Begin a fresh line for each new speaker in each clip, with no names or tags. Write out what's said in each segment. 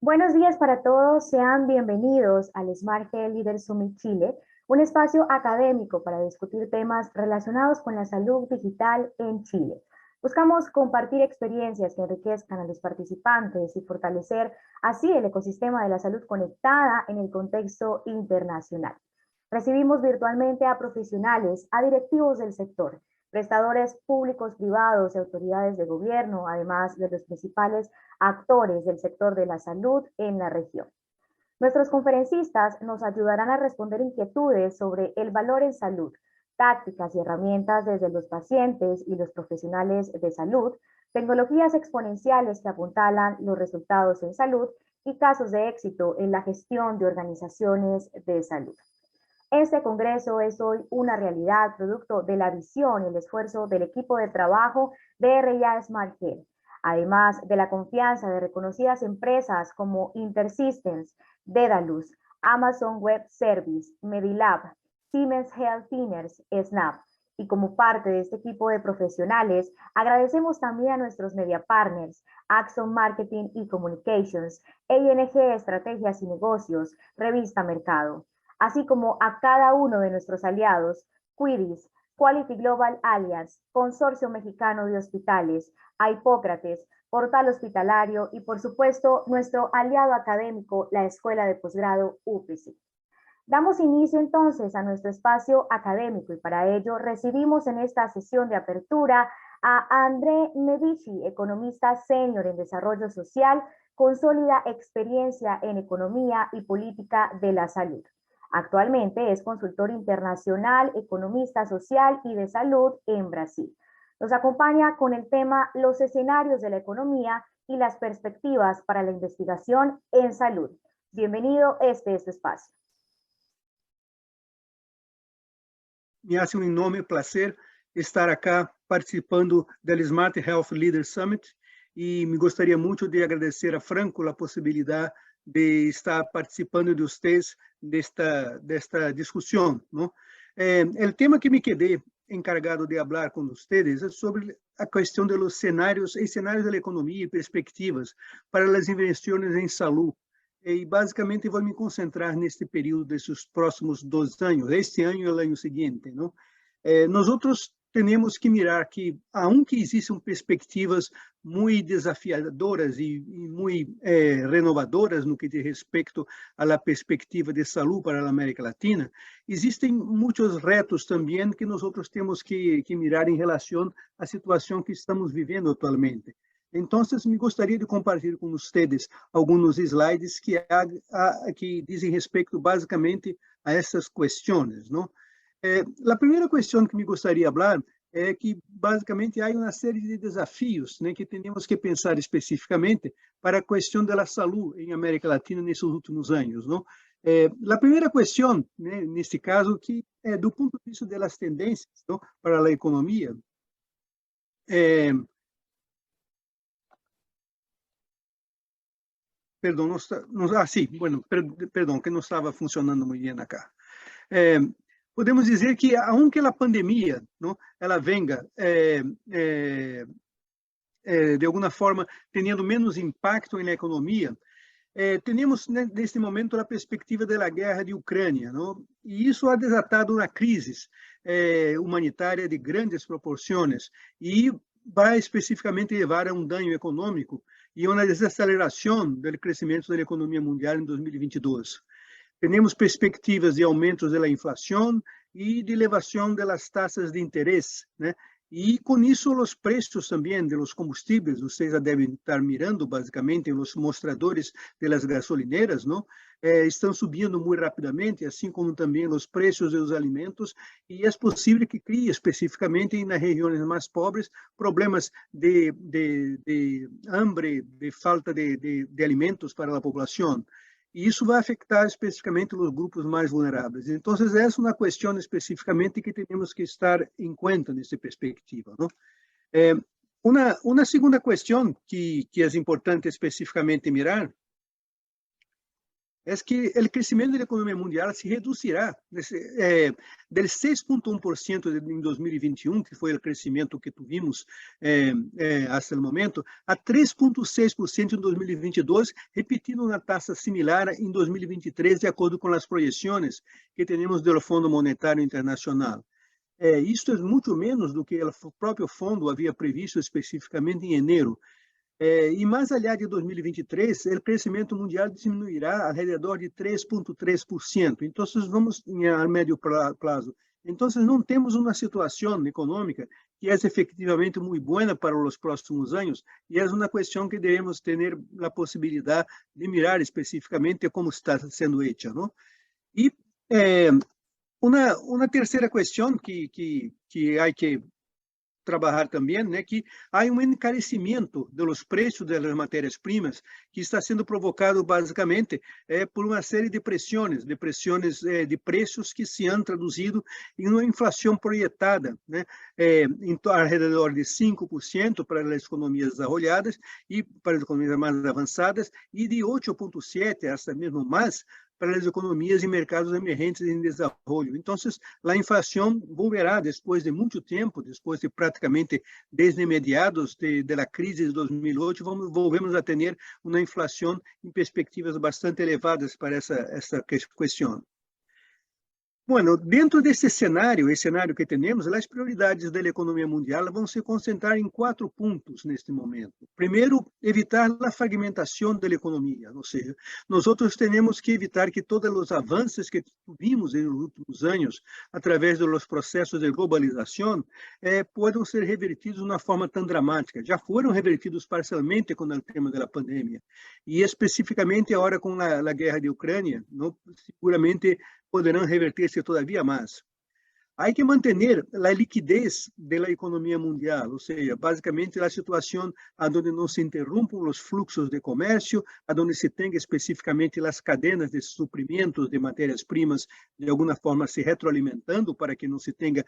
Buenos días para todos, sean bienvenidos al Smart Health Leader Summit Chile, un espacio académico para discutir temas relacionados con la salud digital en Chile. Buscamos compartir experiencias que enriquezcan a los participantes y fortalecer así el ecosistema de la salud conectada en el contexto internacional. Recibimos virtualmente a profesionales, a directivos del sector, prestadores públicos, privados y autoridades de gobierno, además de los principales actores del sector de la salud en la región. Nuestros conferencistas nos ayudarán a responder inquietudes sobre el valor en salud, tácticas y herramientas desde los pacientes y los profesionales de salud, tecnologías exponenciales que apuntalan los resultados en salud y casos de éxito en la gestión de organizaciones de salud. Este congreso es hoy una realidad producto de la visión y el esfuerzo del equipo de trabajo de RIA Smart Health, además de la confianza de reconocidas empresas como InterSystems, Dedalus, Amazon Web Service, Medilab, Siemens Healthineers, Snap. Y como parte de este equipo de profesionales, agradecemos también a nuestros media partners, Axon Marketing y Communications, ING Estrategias y Negocios, Revista Mercado, así como a cada uno de nuestros aliados, Quiris, Quality Global Alliance, Consorcio Mexicano de Hospitales, a Hipócrates, Portal Hospitalario y, por supuesto, nuestro aliado académico, la Escuela de Posgrado UPC. Damos inicio entonces a nuestro espacio académico y para ello recibimos en esta sesión de apertura a André Medici, economista senior en desarrollo social, con sólida experiencia en economía y política de la salud. Actualmente es consultor internacional, economista social y de salud en Brasil. Nos acompaña con el tema Los escenarios de la economía y las perspectivas para la investigación en salud. Bienvenido, este es tu espacio.
Me hace um enorme prazer estar acá participando do Smart Health Leader Summit e me gostaria muito de agradecer a Franco a possibilidade de estar participando de vocês desta discussão, não? O tema que me quedei encargado de falar com vocês é sobre a questão dos cenários da economia e perspectivas para as investições em saúde. E basicamente vou me concentrar neste período desses próximos 2 anos, este ano e o ano seguinte, não? Nós outros temos que mirar que, aunque existam perspectivas muito desafiadoras e muito renovadoras no que diz respeito à perspectiva de saúde para a América Latina, existem muitos retos também que nós outros temos que mirar em relação à situação que estamos vivendo atualmente. Então, me gostaria de compartilhar com vocês alguns slides que dizem respeito basicamente a essas questões, não? A primeira questão que me gostaria de falar é que, basicamente, há uma série de desafios, né, que temos que pensar especificamente para a questão da saúde em América Latina nesses últimos anos, não? A primeira questão, né, neste caso, que é do ponto de vista das tendências, não, para a economia, perdão, perdão, que não estava funcionando muito bem acá. Podemos dizer que, aunque a pandemia, não, ela venga de alguma forma tendo menos impacto na economia, temos neste momento a perspectiva da guerra de Ucrânia, não? E isso ha desatado uma crise humanitária de grandes proporções e vai especificamente levar a um dano econômico e uma desaceleração do crescimento da economia mundial em 2022. Temos perspectivas de aumentos da inflação e de elevação das taxas de interesse, né? E com isso os preços também dos combustíveis, vocês já devem estar mirando basicamente os mostradores das gasolineiras, não? Estão subindo muito rapidamente, assim como também os preços dos alimentos, e é possível que crie especificamente nas regiões mais pobres problemas de hambre, de falta de alimentos para a população. E isso vai afetar especificamente os grupos mais vulneráveis. Então, essa é uma questão especificamente que temos que estar em conta nessa perspectiva, não? Uma segunda questão que é importante especificamente mirar é que o crescimento da economia mundial se reduzirá del 6,1% em 2021, que foi o crescimento que tivemos até o momento, a 3,6% em 2022, repetindo uma taxa similar em 2023, de acordo com as projeções que temos do Fundo Monetário Internacional. Isto é muito menos do que o próprio fundo havia previsto especificamente em janeiro. E mais allá de 2023, o crescimento mundial diminuirá ao redor de 3,3%. Então, vamos a médio prazo. Então, não temos uma situação econômica que é efetivamente muito boa para os próximos anos, e é uma questão que devemos ter a possibilidade de mirar especificamente como está sendo feita, não? E uma terceira questão que há que trabalhar também, né, que há encarecimento dos preços das matérias-primas que está sendo provocado basicamente por uma série de pressões de preços que se han traduzido em uma inflação projetada, né, ao redor de 5% para as economias desenvolvidas e para as economias mais avançadas, e de 8,7%, até mesmo mais, para as economias e mercados emergentes em desenvolvimento. Então, a inflação volverá, depois de muito tempo, depois de praticamente desde meados da crise de 2008, volvemos a ter uma inflação em perspectivas bastante elevadas para essa questão. Bueno, dentro desse cenário, que temos, as prioridades da economia mundial vão se concentrar em 4 pontos neste momento. Primeiro, evitar a fragmentação da economia, ou seja, nós temos que evitar que todos os avanços que tivemos nos últimos anos, através dos processos de globalização, possam ser revertidos de uma forma tão dramática. Já foram revertidos parcialmente com o tema da pandemia, e especificamente agora com a guerra de Ucrânia, seguramente poderão reverter-se todavia mais. Há que manter a liquidez da economia mundial, ou seja, basicamente a situação onde não se interrompam os fluxos de comércio, onde se tenha especificamente as cadenas de suprimentos de matérias-primas de alguma forma se retroalimentando para que não se tenha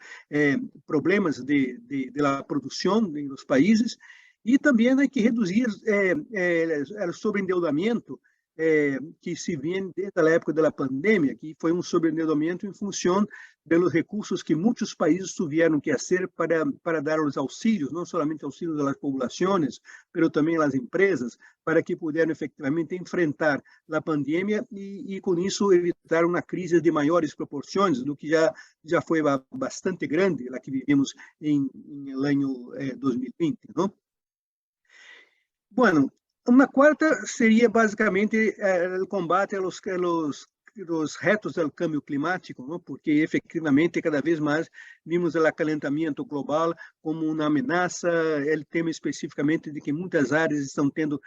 problemas de produção nos países, e também há que reduzir o sobreendeudamento que se vem desde a época da pandemia, que foi sobreendeudamento em função dos recursos que muitos países tiveram que fazer para dar os auxílios, não somente auxílios às populações, mas também às empresas, para que pudessem efetivamente enfrentar a pandemia e com isso evitar uma crise de maiores proporções do que já foi bastante grande, a que vivimos em ano 2020, não? Bueno, uma quarta seria basicamente o combate aos retos do câmbio climático, não? Porque efetivamente cada vez mais vimos o acalentamento global como uma ameaça, ele tema especificamente de que muitas áreas estão tendo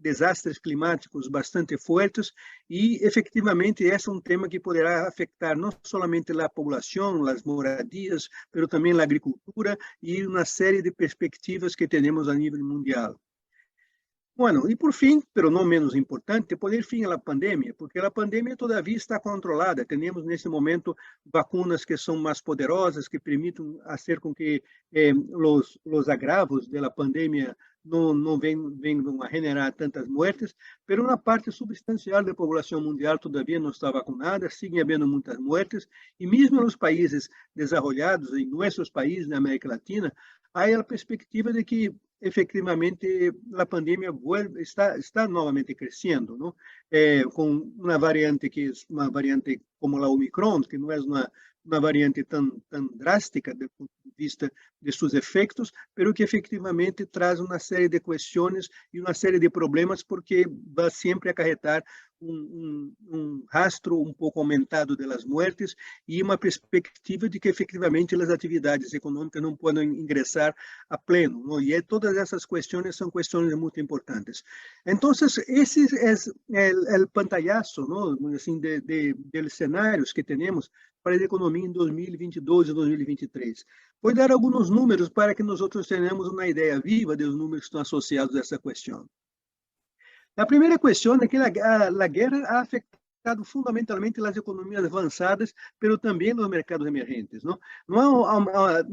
desastres climáticos bastante fortes, e efetivamente esse é um tema que poderá afetar não somente a população, as moradias, mas também a agricultura e uma série de perspectivas que temos a nível mundial. Bueno, e por fim, pero não menos importante, poner fim à pandemia, porque a pandemia todavia está controlada. Temos nesse momento vacinas que são mais poderosas, que permitem fazer com que os agravos da pandemia não venham a generar tantas mortes, mas uma parte substancial da população mundial todavia não está vacunada, seguem havendo muitas mortes, e mesmo nos países desenvolvidos, em nossos países na América Latina, há a perspectiva de que efetivamente a pandemia está novamente crescendo, não? Com uma variante como a Omicron, que não é uma variante tão drástica do ponto de vista de seus efeitos, mas que efetivamente traz uma série de questões e uma série de problemas, porque vai sempre acarretar um rastro um pouco aumentado das mortes e uma perspectiva de que efetivamente as atividades econômicas não podem ingressar a pleno, não? E todas essas questões são questões muito importantes. Então, esse é o pantallazo, não? Assim, de cenários que temos para a economia em 2022 e 2023. Vou dar alguns números para que nós tenhamos uma ideia viva dos números que estão associados a essa questão. A primeira questão é que a guerra ha afetado afetado fundamentalmente as economias avançadas, mas também os mercados emergentes. Não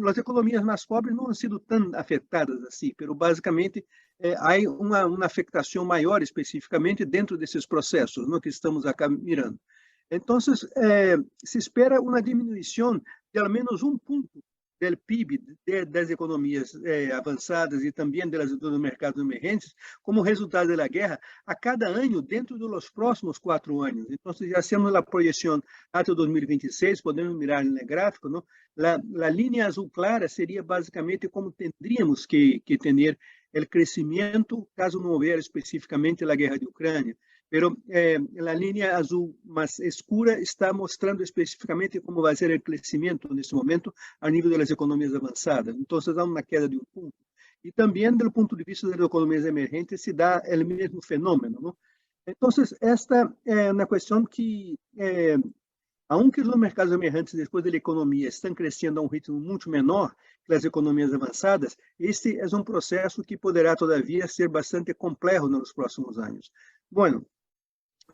as economias mais pobres não han sido tão afetadas assim, mas basicamente há uma afetação maior especificamente dentro desses processos que estamos acá mirando. Então, se espera uma diminuição de ao menos 1 ponto do PIB das economias avançadas e também dos mercados emergentes, como resultado da guerra, a cada ano dentro dos próximos 4 anos. Então, já temos a projeção até 2026, podemos mirar no gráfico, não? A linha azul clara seria basicamente como teríamos que ter o crescimento, caso não houver especificamente a guerra de Ucrânia. Pero a linha azul mais escura está mostrando especificamente como vai ser o crescimento nesse momento a nível das economias avançadas. Então, há uma queda de 1 ponto. E também, do ponto de vista das economias emergentes, se dá o mesmo fenômeno. Não? Então, esta é uma questão que, aunque os mercados emergentes, depois da economia, estão crescendo a um ritmo muito menor que as economias avançadas, este é um processo que poderá, todavia, ser bastante complexo nos próximos anos. Bueno,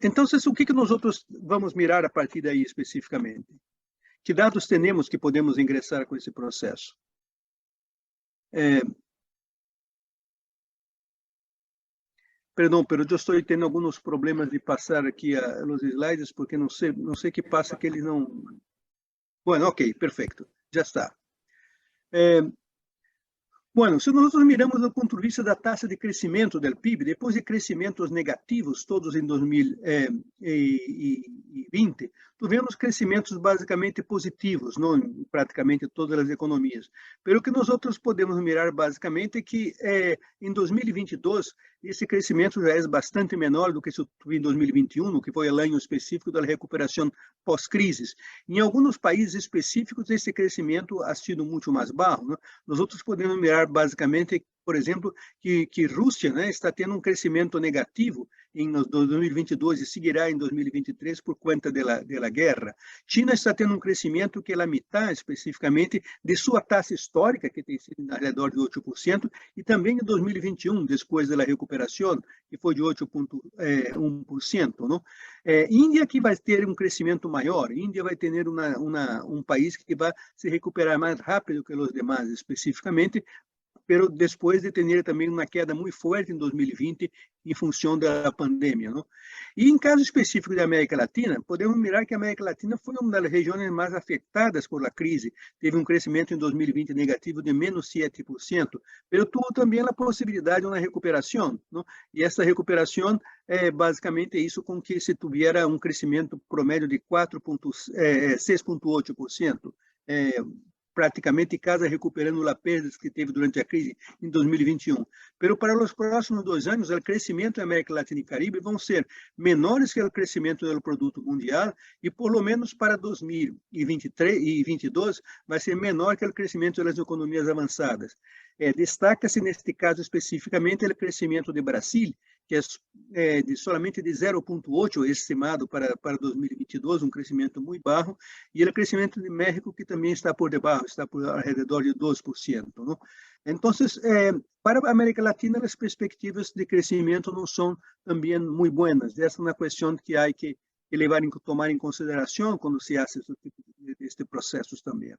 então, o que nós outros vamos mirar a partir daí especificamente? Que dados temos que podemos ingressar com esse processo? Perdão, pero eu estou tendo alguns problemas de passar aqui os slides, porque não sei que passa que eles não... Bueno, ok, perfeito, já está. Bueno, se nós miramos do ponto de vista da taxa de crescimento do PIB, depois de crescimentos negativos, todos em 2020, tivemos crescimentos basicamente positivos, não, em praticamente todas as economias. Mas o que nós outros podemos mirar basicamente é que em 2022, esse crescimento já é bastante menor do que se teve em 2021, que foi o ano específico da recuperação pós-crise. Em alguns países específicos, esse crescimento ha sido muito mais baixo. Né? Nós outros podemos mirar basicamente, por exemplo, que Rússia está tendo um crescimento negativo em 2022 e seguirá em 2023 por conta da guerra. China está tendo um crescimento que é a metade, especificamente, de sua taxa histórica, que tem sido ao redor de 8%, e também em 2021, depois da recuperação, que foi de 8,1%. Não? Índia, que vai ter um crescimento maior. Índia vai ter um país que vai se recuperar mais rápido que os demais, especificamente, pero depois de ter também uma queda muito forte em 2020 em função da pandemia. Não? E em caso específico da América Latina, podemos mirar que a América Latina foi uma das regiões mais afetadas por a crise. Teve um crescimento em 2020 negativo de menos 7%, mas tuvo também a possibilidade de uma recuperação. Não? E essa recuperação, basicamente, é isso com que se tivesse um crescimento promédio de 6,8%. Praticamente casa recuperando as perdas que teve durante a crise em 2021. Mas para os próximos 2 anos, o crescimento da América Latina e Caribe vão ser menores que o crescimento do produto mundial e, por lo menos para 2023 e 2022, vai ser menor que o crescimento das economias avançadas. Destaca-se, neste caso especificamente, o crescimento de Brasil, que é solamente de 0,8 estimado para 2022, um crescimento muito baixo, e o crescimento de México, que também está por debaixo, está por ao redor de 2%. Não? Então, para a América Latina, as perspectivas de crescimento não são também muito boas. Essa é uma questão que há que tomar em consideração quando se faz este processo também.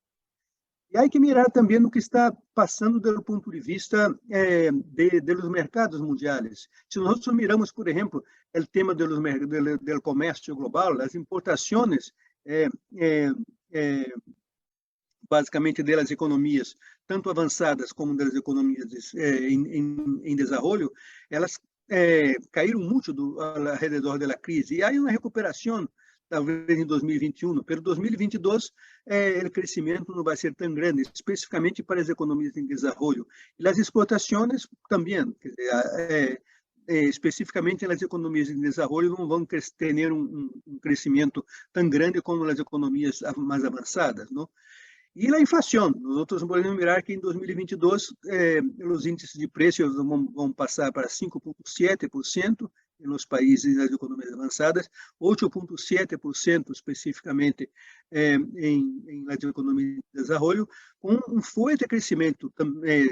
E há que mirar também no que está passando do ponto de vista dos mercados mundiais. Se nós miramos, por exemplo, o tema do comércio global, as importações, basicamente, das economias, tanto avançadas como das economias em desenvolvimento, elas caíram muito ao redor da crise. E há uma recuperação, talvez em 2021, mas em 2022 o crescimento não vai ser tão grande, especificamente para as economias em desenvolvimento. E as exportações também, especificamente nas economias em desenvolvimento, não vão ter um crescimento tão grande como as economias mais avançadas. Não? E a inflação, nós podemos mirar que em 2022 os índices de preços vão passar para 5,7% nos países das economias avançadas, 8,7% especificamente nas economias de desenvolvimento, com um forte crescimento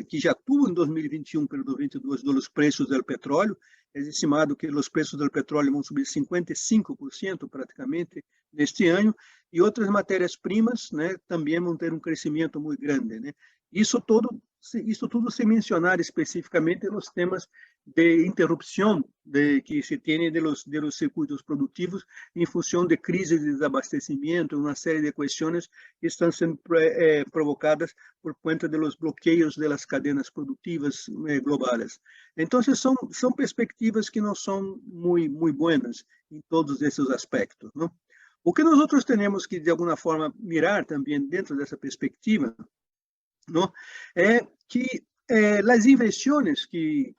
que já tuvo em 2021 pelo 2022 dos preços do petróleo, É estimado que os preços do petróleo vão subir 55% praticamente neste ano, e outras matérias-primas, né, também vão ter um crescimento muito grande, né? Isso tudo sem mencionar especificamente os temas de interrupção que se tem de los circuitos produtivos em função de crises de desabastecimento, uma série de questões que estão sendo provocadas por conta dos bloqueios das cadeias produtivas globais. Então, são perspectivas que não são muito boas em todos esses aspectos, não? O que nós outros temos que, de alguma forma, mirar também dentro dessa perspectiva, não, é que as inversões que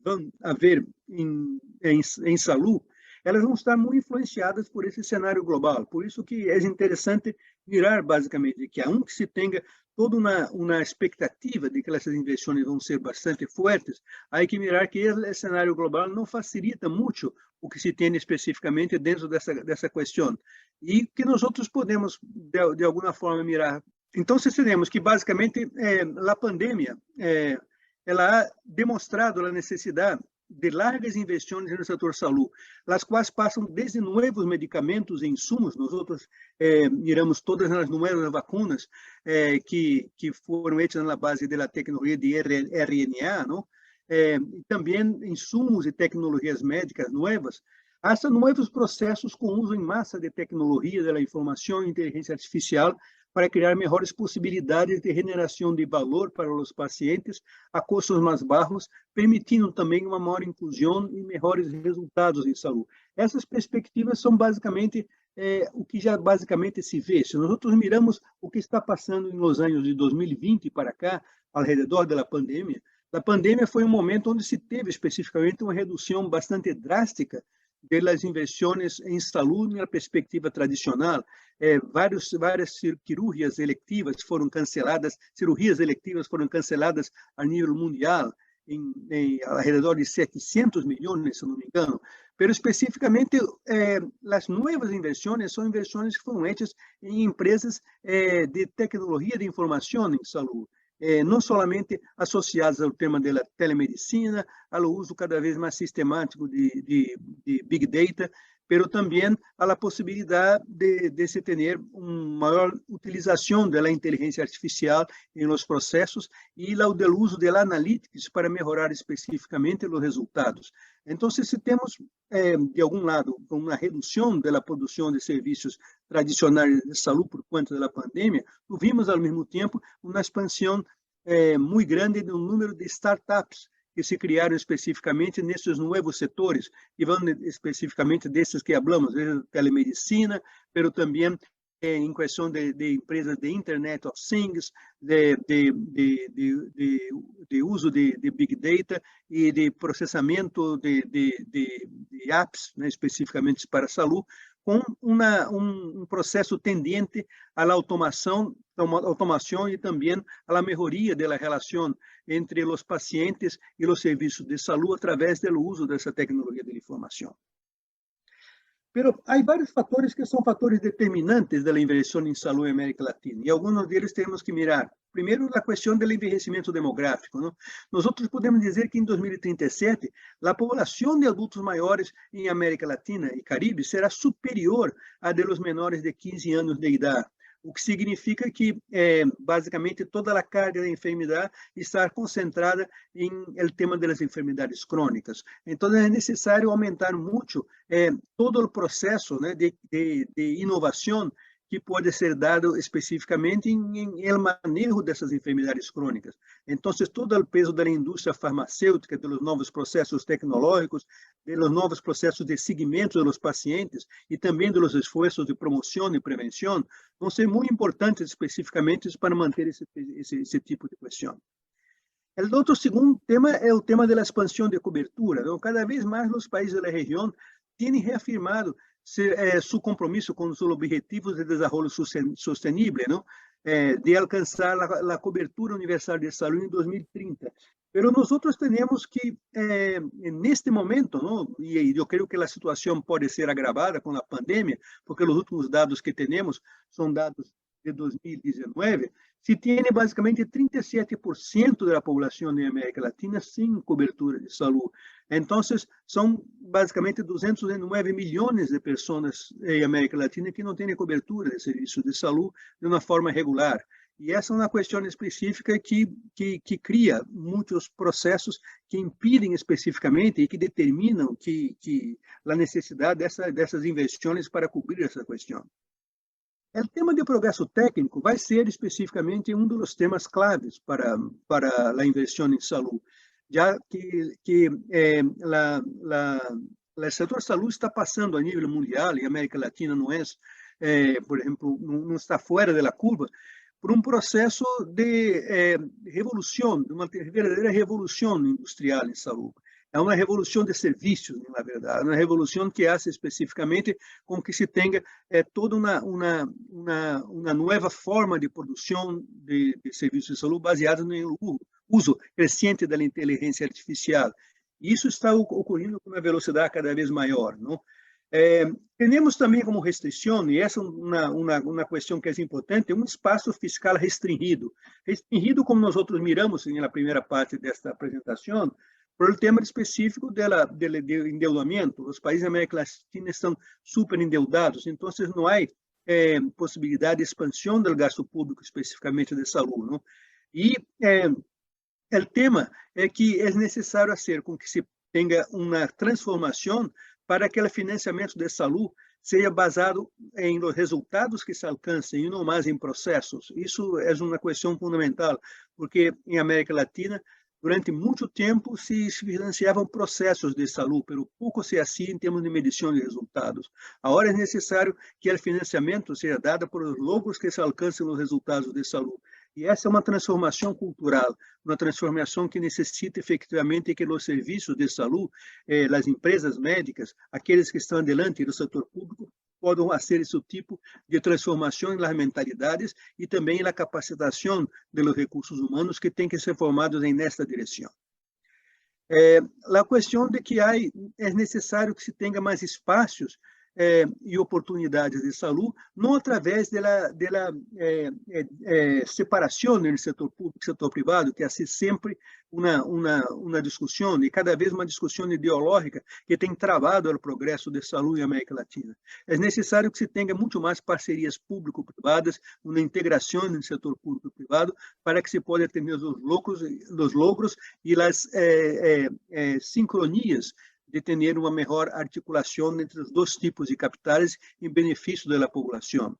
vão haver em saúde, elas vão estar muito influenciadas por esse cenário global. Por isso que é interessante mirar, basicamente, que aunque que se tenha toda uma expectativa de que essas inversões vão ser bastante fortes, há que mirar que o cenário global não facilita muito o que se tem especificamente dentro dessa questão. E que nós outros podemos, de alguma forma, mirar. Então, teremos que, basicamente, a pandemia ela ha demonstrado a necessidade de largas inversões no setor saúde, as quais passam desde novos medicamentos e insumos. Nós outros miramos todas as novas vacinas que foram feitas na base da tecnologia de RNA, não? Também insumos e tecnologias médicas novas, hasta novos processos com uso em massa de tecnologia da informação e inteligência artificial para criar melhores possibilidades de generação de valor para os pacientes a custos mais baixos, permitindo também uma maior inclusão e melhores resultados em saúde. Essas perspectivas são basicamente o que já basicamente se vê. Se nós outros miramos o que está passando nos anos de 2020 para cá, ao redor da pandemia, a pandemia foi um momento onde se teve especificamente uma redução bastante drástica das inversões em saúde na perspectiva tradicional. Várias cirurgias electivas foram canceladas a nível mundial, ao redor de 700 milhões, se não me engano. Pero especificamente, as novas inversões são inversões que foram feitas em empresas de tecnologia de informação em saúde. Não somente associadas ao tema da telemedicina, ao uso cada vez mais sistemático de Big Data, pero também a possibilidade de se ter uma maior utilização da inteligência artificial em los processos e o uso da analytics para melhorar especificamente os resultados. Então, se temos, de algum lado, uma redução da produção de serviços tradicionais de saúde por conta da pandemia, vimos, ao mesmo tempo, uma expansão muito grande do número de startups que se criaram especificamente nesses novos setores, que vão especificamente desses que falamos, de telemedicina, mas também em questão de empresas de Internet of Things, de uso de Big Data e de processamento de apps, né, especificamente para a saúde, com um processo tendente à automação e também à melhoria da relação entre os pacientes e os serviços de saúde através do uso dessa tecnologia de informação. Pero há vários fatores que são fatores determinantes da inversão em saúde em América Latina, e alguns deles temos que mirar. Primeiro, a questão do envelhecimento demográfico, não? Nós outros podemos dizer que em 2037, a população de adultos maiores em América Latina e Caribe será superior à de los menores de 15 anos de idade, o que significa que, basicamente, toda a carga da enfermidade está concentrada em el tema das enfermidades crônicas. Então, é necessário aumentar muito todo o processo, né, de inovação que pode ser dado especificamente em el manejo dessas enfermidades crônicas. Então, todo o peso da indústria farmacêutica, dos novos processos tecnológicos, dos novos processos de seguimento dos pacientes e também dos esforços de promoção e prevenção, vão ser muito importantes especificamente para manter esse tipo de questão. O outro segundo tema é o tema da expansão de cobertura. Então, cada vez mais os países da região têm reafirmado seu compromisso com os objetivos de desenvolvimento sustentável, não? De alcançar a cobertura universal de saúde em 2030. Pero nós outros temos que, neste momento, não? E eu creio que a situação pode ser agravada com a pandemia, porque os últimos dados que temos são dados de 2019, se tem basicamente 37% da população da América Latina sem cobertura de saúde. Então, são basicamente 209 milhões de pessoas em América Latina que não têm cobertura de serviços de saúde de uma forma regular. E essa é uma questão específica que cria muitos processos que impedem especificamente e que determinam a necessidade dessas investimentos para cobrir essa questão. O tema de progresso técnico vai ser especificamente um dos temas claves para a inversão em saúde, já que o setor saúde está passando a nível mundial, e a América Latina não é, por exemplo, não está fora da curva, por um processo de revolução, de uma verdadeira revolução industrial em saúde. É uma revolução de serviços, na verdade, uma revolução que hace especificamente com que se tenha toda uma nova forma de produção de serviços de saúde baseada no uso crescente da inteligência artificial. Isso está ocorrendo com uma velocidade cada vez maior, não? Temos também como restrição, e essa é uma questão que é importante, um espaço fiscal restringido. Restringido, como nós outros miramos na primeira parte desta apresentação, por o tema específico do endeudamento. Os países da América Latina estão super endeudados, então não há possibilidade de expansão do gasto público, especificamente de saúde. Não? E o tema é que é necessário fazer com que se tenha uma transformação para que o financiamento de saúde seja baseado em os resultados que se alcancem e não mais em processos. Isso é uma questão fundamental, porque em América Latina, durante muito tempo, se financiavam processos de saúde, mas pouco se assim em termos de medição de resultados. Agora é necessário que o financiamento seja dado por os logros que se alcancem nos resultados de saúde. E essa é uma transformação cultural, uma transformação que necessita efetivamente que os serviços de saúde, as empresas médicas, aqueles que estão adiante do setor público, podem fazer esse tipo de transformação nas mentalidades e também na capacitação dos recursos humanos que têm que ser formados nesta direção. A questão de que é necessário que se tenha mais espaços e oportunidades de saúde, não através da separação entre setor público e setor privado, que é sempre uma discussão, e cada vez uma discussão ideológica que tem travado o progresso de saúde em América Latina. É necessário que se tenha muito mais parcerias público-privadas, uma integração entre setor público e privado, para que se possa ter os logros e as sincronias de ter uma melhor articulação entre os dois tipos de capitais em benefício da população.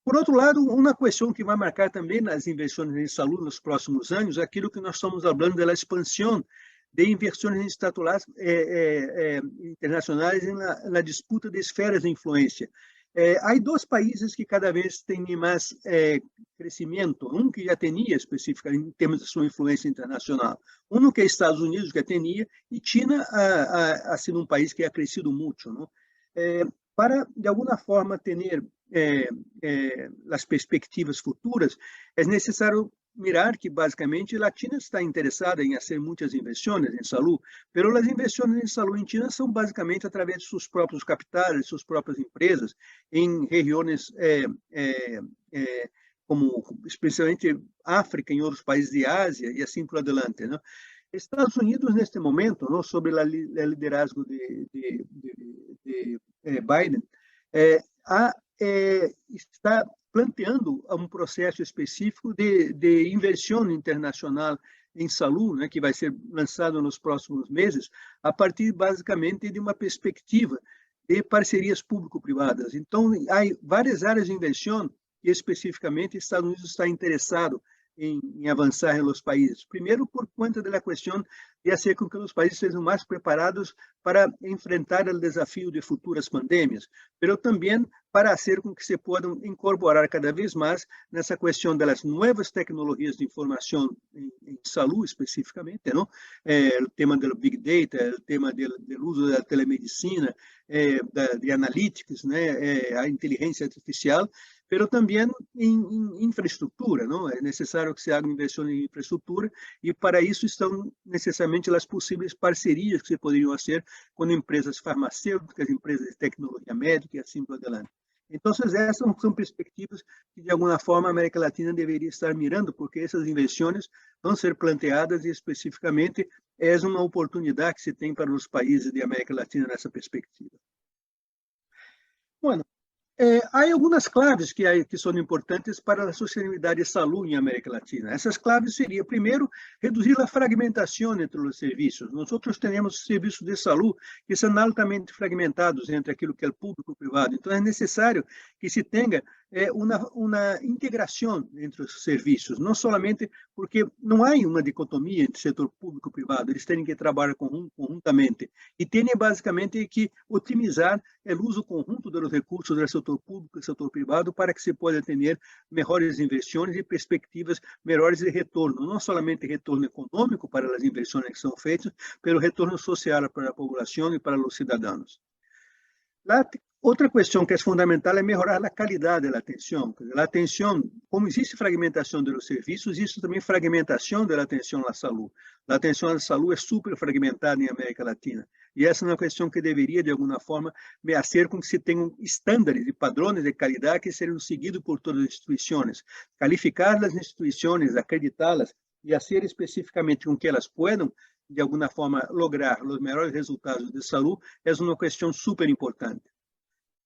Por outro lado, uma questão que vai marcar também nas investimentos em saúde nos próximos anos é aquilo que nós estamos falando da expansão de investimentos estatuais internacionais na disputa de esferas de influência. Há dois países que cada vez têm mais crescimento, um que já tinha especificamente em termos de sua influência internacional, um que é Estados Unidos, que tinha, e China ha sido um país que ha crescido muito. Não? Para, de alguma forma, ter as perspectivas futuras, é necessário mirar que, basicamente, a China está interessada em fazer muitas investimentos em saúde, mas as investimentos em saúde em China são, basicamente, através de seus próprios capitais, de suas próprias empresas, em regiões como, especialmente, África, em outros países de Ásia, e assim por diante. Não? Estados Unidos, neste momento, não, sob o liderazgo de Biden, está planteando um processo específico de inversão internacional em saúde, né, que vai ser lançado nos próximos meses, a partir, basicamente, de uma perspectiva de parcerias público-privadas. Então, há várias áreas de inversão que, especificamente, Estados Unidos está interessado em avançar nos países. Primeiro, por conta da questão de fazer com que os países sejam mais preparados para enfrentar o desafio de futuras pandemias, mas também para fazer com que se possam incorporar cada vez mais nessa questão das novas tecnologias de informação em saúde, especificamente, não? O tema do Big Data, o tema do uso da telemedicina, de analytics, né? A inteligência artificial, mas também em infraestrutura, não? É necessário que se haja investimentos em infraestrutura e para isso estão necessariamente as possíveis parcerias que se poderiam fazer com empresas farmacêuticas, empresas de tecnologia médica e assim por diante. Então, essas são perspectivas que, de alguma forma, a América Latina deveria estar mirando, porque essas invenções vão ser planteadas e, especificamente, é uma oportunidade que se tem para os países de América Latina nessa perspectiva. Bueno, há algumas claves que são importantes para a sustentabilidade de saúde em América Latina. Essas claves seriam, primeiro, reduzir a fragmentação entre os serviços. Nós temos serviços de saúde que são altamente fragmentados entre aquilo que é o público e o privado. Então, é necessário que se tenha uma integração entre os serviços, não somente porque não há uma dicotomia entre setor público e privado, eles têm que trabalhar conjuntamente e têm basicamente que otimizar o uso conjunto dos recursos do setor público e setor privado para que se possa ter melhores inversões e perspectivas melhores de retorno, não somente retorno econômico para as inversões que são feitas, mas retorno social para a população e para os cidadãos. Outra questão que é fundamental é melhorar a qualidade da atenção. A atenção, como existe fragmentação dos serviços, existe também fragmentação da atenção à saúde. A atenção à saúde é super fragmentada em América Latina. E essa é uma questão que deveria, de alguma forma, fazer com que se tenham estándares e padrões de qualidade que sejam seguidos por todas as instituições. Calificar as instituições, acreditá-las e fazer especificamente com que elas possam, de alguma forma, lograr os melhores resultados de saúde é uma questão super importante.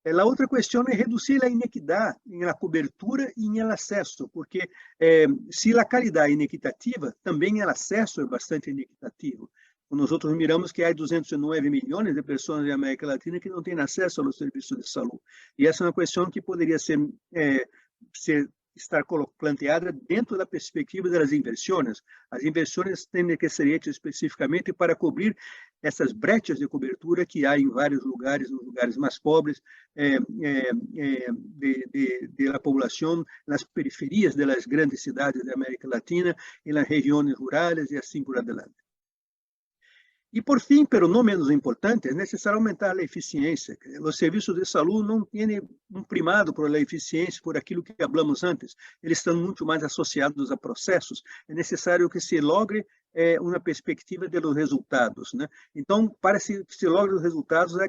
A outra questão é reduzir a inequidade na cobertura e no acesso, porque se a qualidade é inequitativa, também o acesso é bastante inequitativo. Nós miramos que há 209 milhões de pessoas na América Latina que não têm acesso aos serviços de saúde. E essa é uma questão que poderia estar planteada dentro da perspectiva das inversões. As inversões têm que ser feitas especificamente para cobrir essas brechas de cobertura que há em vários lugares, nos lugares mais pobres da população, nas periferias das grandes cidades da América Latina, e nas regiões rurais e assim por adiante. E, por fim, pero não menos importante, é necessário aumentar a eficiência. Os serviços de saúde não têm um primado por a eficiência, por aquilo que falamos antes. Eles estão muito mais associados a processos. É necessário que se logre uma perspectiva dos resultados, né? Então, para se logre os resultados, há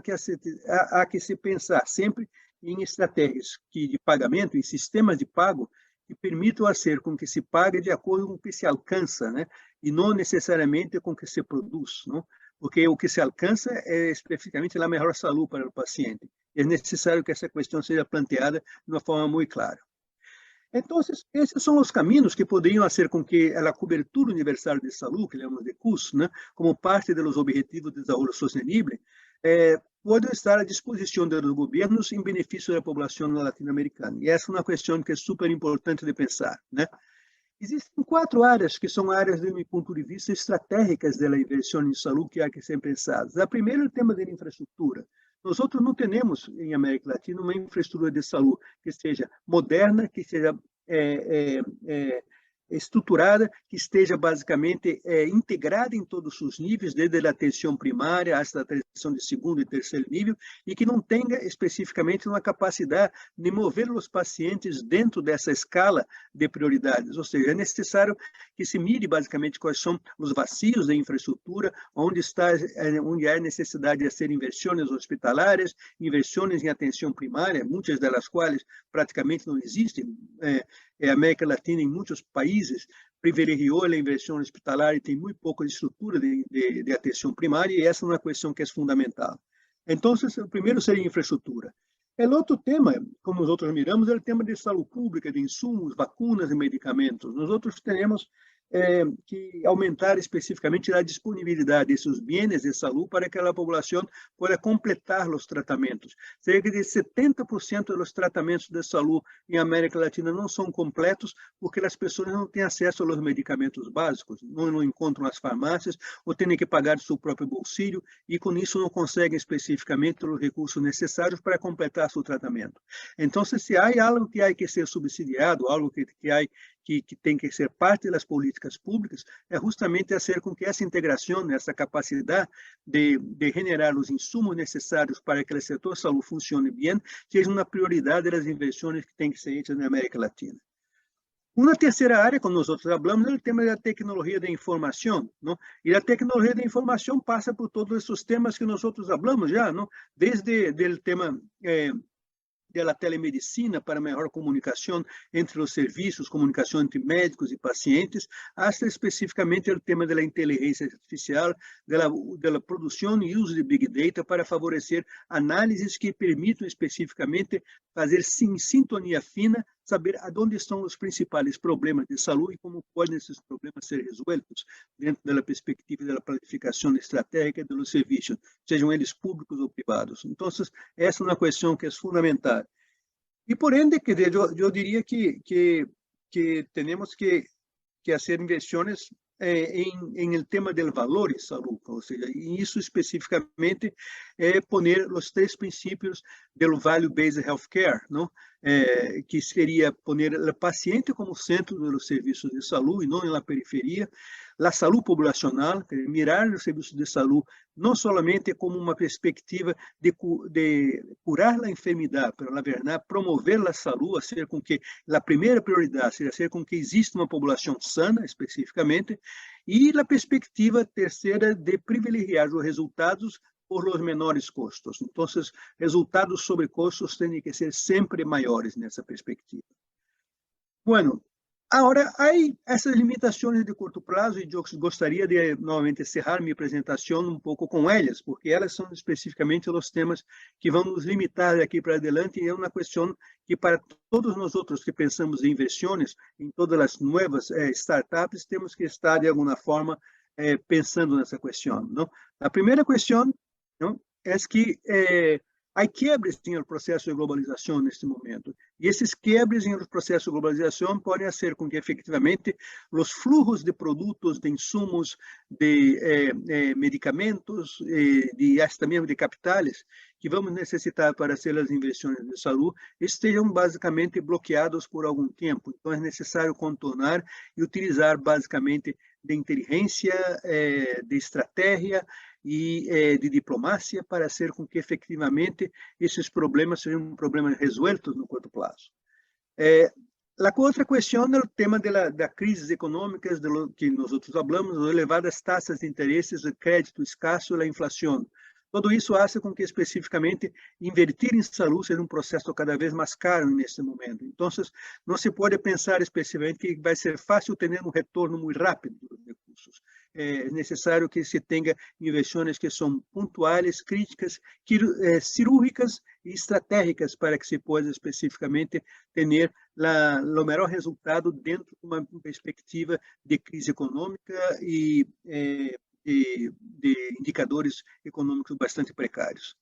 que se pensar sempre em estratégias de pagamento, em sistemas de pago, que permitam fazer com que se pague de acordo com o que se alcança, né? E não necessariamente com o que se produz, não? Porque o que se alcança é especificamente a melhor saúde para o paciente. É necessário que essa questão seja planteada de uma forma muito clara. Então, esses são os caminhos que poderiam fazer com que a cobertura universal de saúde, que chamamos de CUS, né, como parte dos Objetivos de Desenvolvimento Sustentável, podem estar à disposição dos governos em benefício da população latino-americana. E essa é uma questão que é super importante de pensar, né? Existem 4 áreas que são áreas, do meu ponto de vista, estratégicas da inversão em saúde que há que ser pensadas. A primeira é o tema da infraestrutura. Nós não temos, em América Latina, uma infraestrutura de saúde que seja moderna, que seja estruturada, que esteja basicamente integrada em todos os níveis, desde a atenção primária até a atenção de segundo e terceiro nível, e que não tenha especificamente uma capacidade de mover os pacientes dentro dessa escala de prioridades. Ou seja, é necessário que se mire basicamente quais são os vazios da infraestrutura, onde há necessidade de fazer inversões hospitalares, inversões em atenção primária, muitas delas quais praticamente não existem. A América Latina, em muitos países, privilegiou a inversão hospitalar e tem muito pouca estrutura de atenção primária, e essa é uma questão que é fundamental. Então, o primeiro seria infraestrutura. O outro tema, como nós miramos, é o tema de saúde pública, de insumos, vacunas e medicamentos. Nós temos que aumentar especificamente a disponibilidade desses bens de saúde para que a população possa completar os tratamentos. Cerca de 70% dos tratamentos de saúde em América Latina não são completos porque as pessoas não têm acesso aos medicamentos básicos, não encontram as farmácias ou têm que pagar do seu próprio bolsillo e com isso não conseguem especificamente os recursos necessários para completar seu tratamento. Então, se há algo que há que ser subsidiado, algo que tem que ser parte das políticas públicas, é justamente fazer com que essa integração, essa capacidade de generar os insumos necessários para que o setor saúde funcione bem, seja uma prioridade das inversões que têm que ser feitas na América Latina. Uma terceira área, como nós falamos, é o tema da tecnologia da informação, não? E a tecnologia da informação passa por todos esses temas que nós falamos já, não? Desde o tema da telemedicina para melhor comunicação entre os serviços, comunicação entre médicos e pacientes, hasta especificamente o tema da inteligência artificial, da produção e uso de Big Data para favorecer análises que permitam especificamente fazer em sintonia fina, saber aonde estão os principais problemas de saúde e como podem esses problemas ser resolvidos dentro da perspectiva da planificação estratégica dos serviços, sejam eles públicos ou privados. Então, essa é uma questão que é fundamental. E, por ende, eu diria que temos que fazer investições em el tema del valor de salud, ou seja, e isso especificamente é poner os 3 princípios do value-based healthcare, não? Que seria poner o paciente como centro dos serviços de saúde e não na periferia, a saúde populacional, mirar os serviços de saúde não somente como uma perspectiva de curar a enfermidade, mas, na verdade, promover a saúde, ser com que a primeira prioridade seja ser com que exista uma população sana, especificamente, e a perspectiva terceira de privilegiar os resultados por los menores custos. Então, resultados sobre custos têm que ser sempre maiores nessa perspectiva. Bueno, agora, há essas limitações de curto prazo e eu gostaria de, novamente, encerrar minha apresentação um pouco com elas, porque elas são especificamente os temas que vão nos limitar daqui para adelante e é uma questão que, para todos nós outros que pensamos em inversões, em todas as novas startups, temos que estar, de alguma forma, pensando nessa questão. Não? A primeira questão não, é que há quebres no processo de globalização neste momento. E esses quebres no processo de globalização podem ser com que, efetivamente, os fluxos de produtos, de insumos, de medicamentos, hasta mesmo de capitais, que vamos necessitar para fazer as investições de saúde, estejam basicamente bloqueados por algum tempo. Então, é necessário contornar e utilizar, basicamente, de inteligência, de estratégia, e de diplomacia para ser com que efetivamente esses problemas sejam problemas resolvidos no curto prazo. A outra questão é o tema da crise econômica, de lo que nós outros falamos, das elevadas taxas de interesses, o crédito escasso e a inflação. Tudo isso faz com que, especificamente, invertir em saúde seja um processo cada vez mais caro neste momento. Então, não se pode pensar especificamente que vai ser fácil ter um retorno muito rápido dos recursos. É necessário que se tenha investições que são pontuais, críticas, cirúrgicas e estratégicas para que se possa especificamente ter o melhor resultado dentro de uma perspectiva de crise econômica e de indicadores econômicos bastante precários.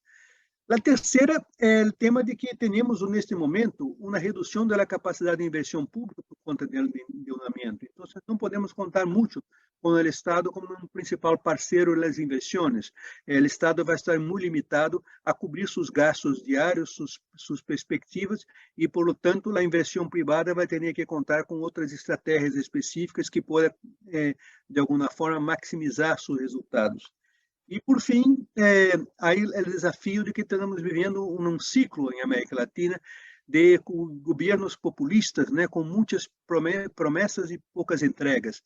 A terceira é o tema de que temos, neste momento, uma redução da capacidade de inversão pública por conta do endividamento. Então, não podemos contar muito com o Estado como um principal parceiro das inversões. O Estado vai estar muito limitado a cobrir seus gastos diários, suas perspectivas, e, por lo tanto, a inversão privada vai ter que contar com outras estratégias específicas que podem, de alguma forma, maximizar seus resultados. E, por fim, aí é o desafio de que estamos vivendo um ciclo em América Latina de governos populistas, né, com muitas promessas e poucas entregas.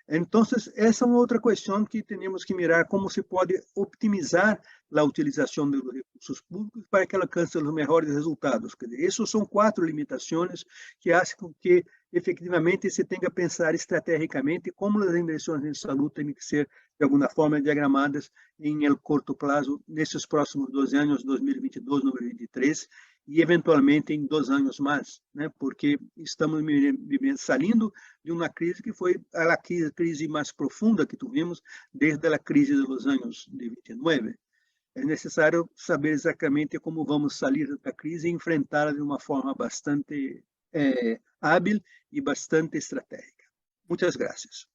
Então, essa é uma outra questão que temos que mirar, como se pode optimizar a utilização dos recursos públicos para que ela alcance os melhores resultados. Quer dizer, essas são 4 limitações que fazem com que, efetivamente, se tenha que pensar estrategicamente como as inversões em saúde têm que ser, de alguma forma, diagramadas em el curto prazo, nesses próximos 2 anos, 2022, 2023, e, eventualmente, em 2 anos mais, né? Porque estamos saindo de uma crise que foi a crise mais profunda que tivemos desde a crise dos anos de 29. É necessário saber exatamente como vamos sair da crise e enfrentá-la de uma forma bastante hábil e bastante estratégica. Muitas graças.